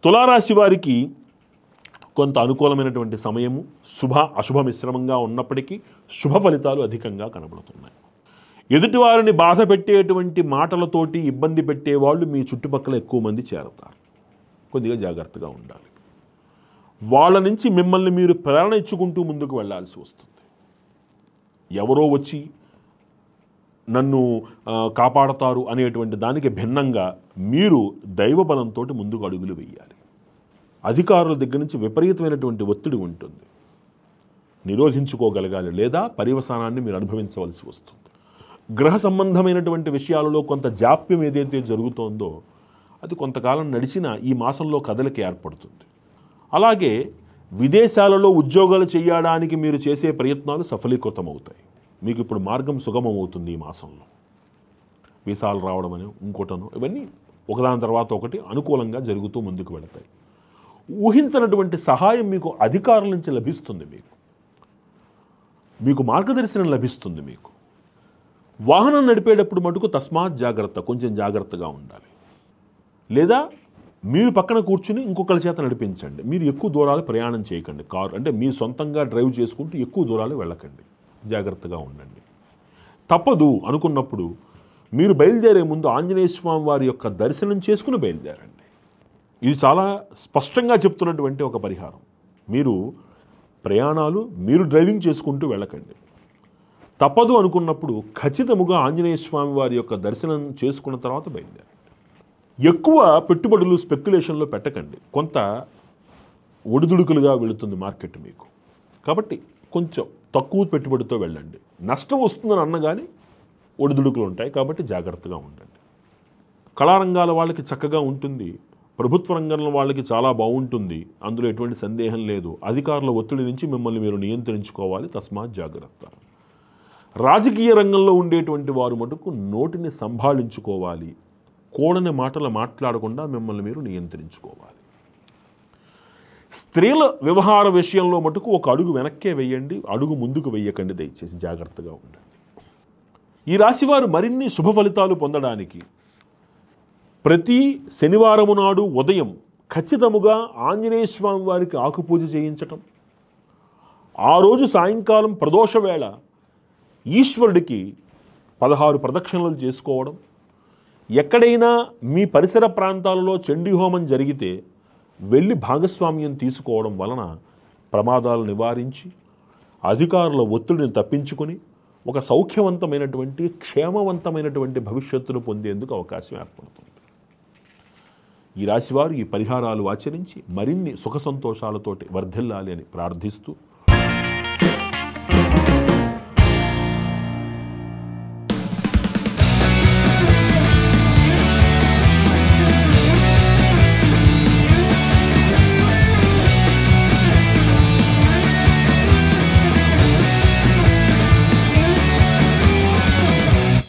తులారాశి వారికి కొంత అనుకూలమైనటువంటి సమయము, అశుభ మిశ్రమంగా ఉన్నప్పటికీ శుభ ఫలితాలు అధికంగా కనబడుతున్నాయి. ఎదుటివారిని బాధ పెట్టేటువంటి మాటలతోటి ఇబ్బంది పెట్టేవాళ్ళు మీ చుట్టుపక్కల ఎక్కువ మంది చేరతారు. కొద్దిగా జాగ్రత్తగా ఉండాలి. వాళ్ళ నుంచి మిమ్మల్ని మీరు ప్రేరణ ఇచ్చుకుంటూ ముందుకు వెళ్ళాల్సి వస్తుంది. ఎవరో వచ్చి నన్ను కాపాడతారు అనేటువంటి దానికి భిన్నంగా మీరు దైవబలంతో ముందుకు అడుగులు వేయాలి. అధికారుల దగ్గర నుంచి విపరీతమైనటువంటి ఒత్తిడి ఉంటుంది, నిరోధించుకోగలగాలి, లేదా పర్యవసానాన్ని మీరు అనుభవించవలసి వస్తుంది. గ్రహ సంబంధమైనటువంటి విషయాలలో కొంత జాప్యం ఏదైతే జరుగుతోందో అది కొంతకాలం నడిచినా ఈ మాసంలో కదలిక ఏర్పడుతుంది. అలాగే విదేశాలలో ఉద్యోగాలు చేయడానికి మీరు చేసే ప్రయత్నాలు సఫలీకృతమవుతాయి. మీకు ఇప్పుడు మార్గం సుగమమవుతుంది. ఈ మాసంలో వీసాలు రావడం అని ఇంకోటనో ఇవన్నీ ఒకదాని తర్వాత ఒకటి అనుకూలంగా జరుగుతూ ముందుకు వెళతాయి. ఊహించినటువంటి సహాయం మీకు అధికారుల నుంచి లభిస్తుంది. మీకు మార్గదర్శనం లభిస్తుంది. మీకు వాహనం నడిపేటప్పుడు మటుకు తస్మాత్ జాగ్రత్త, కొంచెం జాగ్రత్తగా ఉండాలి. లేదా మీరు పక్కన కూర్చుని ఇంకొకరి చేత నడిపించండి. మీరు ఎక్కువ దూరాలు ప్రయాణం చేయకండి. కారు అంటే మీ సొంతంగా డ్రైవ్ చేసుకుంటూ ఎక్కువ దూరాలు వెళ్ళకండి. జాగ్రత్తగా ఉండండి. తప్పదు అనుకున్నప్పుడు మీరు బయలుదేరే ముందు ఆంజనేయ స్వామి వారి యొక్క దర్శనం చేసుకుని బయలుదేరండి. ఇది చాలా స్పష్టంగా చెప్తున్నటువంటి ఒక పరిహారం. మీరు ప్రయాణాలు మీరు డ్రైవింగ్ చేసుకుంటూ వెళ్ళకండి. తప్పదు అనుకున్నప్పుడు ఖచ్చితముగా ఆంజనేయ స్వామి వారి యొక్క దర్శనం చేసుకున్న తర్వాత బయలుదేరండి. ఎక్కువ పెట్టుబడులు స్పెక్యులేషన్లో పెట్టకండి. కొంత ఒడిదుడుకులుగా వెళుతుంది మార్కెట్ మీకు. కాబట్టి కొంచెం తక్కువ పెట్టుబడితో వెళ్ళండి. నష్టం వస్తుందని అన్నగానే ఒడిదుడుకులు ఉంటాయి. కాబట్టి జాగ్రత్తగా ఉండండి. కళారంగాల వాళ్ళకి చక్కగా ఉంటుంది. ప్రభుత్వ రంగంలో వాళ్ళకి చాలా బాగుంటుంది. అందులో ఎటువంటి సందేహం లేదు. అధికారుల ఒత్తిడి నుంచి మిమ్మల్ని మీరు నియంత్రించుకోవాలి. తస్మాత్ జాగ్రత్త. రాజకీయ రంగంలో ఉండేటువంటి వారు మటుకు నోటిని సంభాళించుకోవాలి. కూడని మాటలు మాట్లాడకుండా మిమ్మల్ని మీరు నియంత్రించుకోవాలి. స్త్రీల వ్యవహార విషయంలో మటుకు ఒక అడుగు వెనక్కే వేయండి, అడుగు ముందుకు వేయకండి. దయచేసి జాగ్రత్తగా ఉండండి. ఈ రాశివారు మరిన్ని శుభ ఫలితాలు పొందడానికి ప్రతి శనివారము నాడు ఉదయం ఖచ్చితముగా ఆంజనేయ స్వామి వారికి ఆకుపూజ చేయించటం, ఆ రోజు సాయంకాలం ప్రదోష వేళ ఈశ్వరుడికి 16 ప్రదక్షిణలు చేసుకోవడం, ఎక్కడైనా మీ పరిసర ప్రాంతాలలో చండీ హోమం జరిగితే వెళ్ళి భాగస్వామ్యం తీసుకోవడం వలన ప్రమాదాలు నివారించి అధికారుల ఒత్తిడిని తప్పించుకొని ఒక సౌఖ్యవంతమైనటువంటి క్షేమవంతమైనటువంటి భవిష్యత్తును పొందేందుకు అవకాశం ఏర్పడుతుంది. ఈ రాశివారు ఈ పరిహారాలు ఆచరించి మరిన్ని సుఖ సంతోషాలతోటి వర్ధిల్లాలి అని ప్రార్థిస్తూ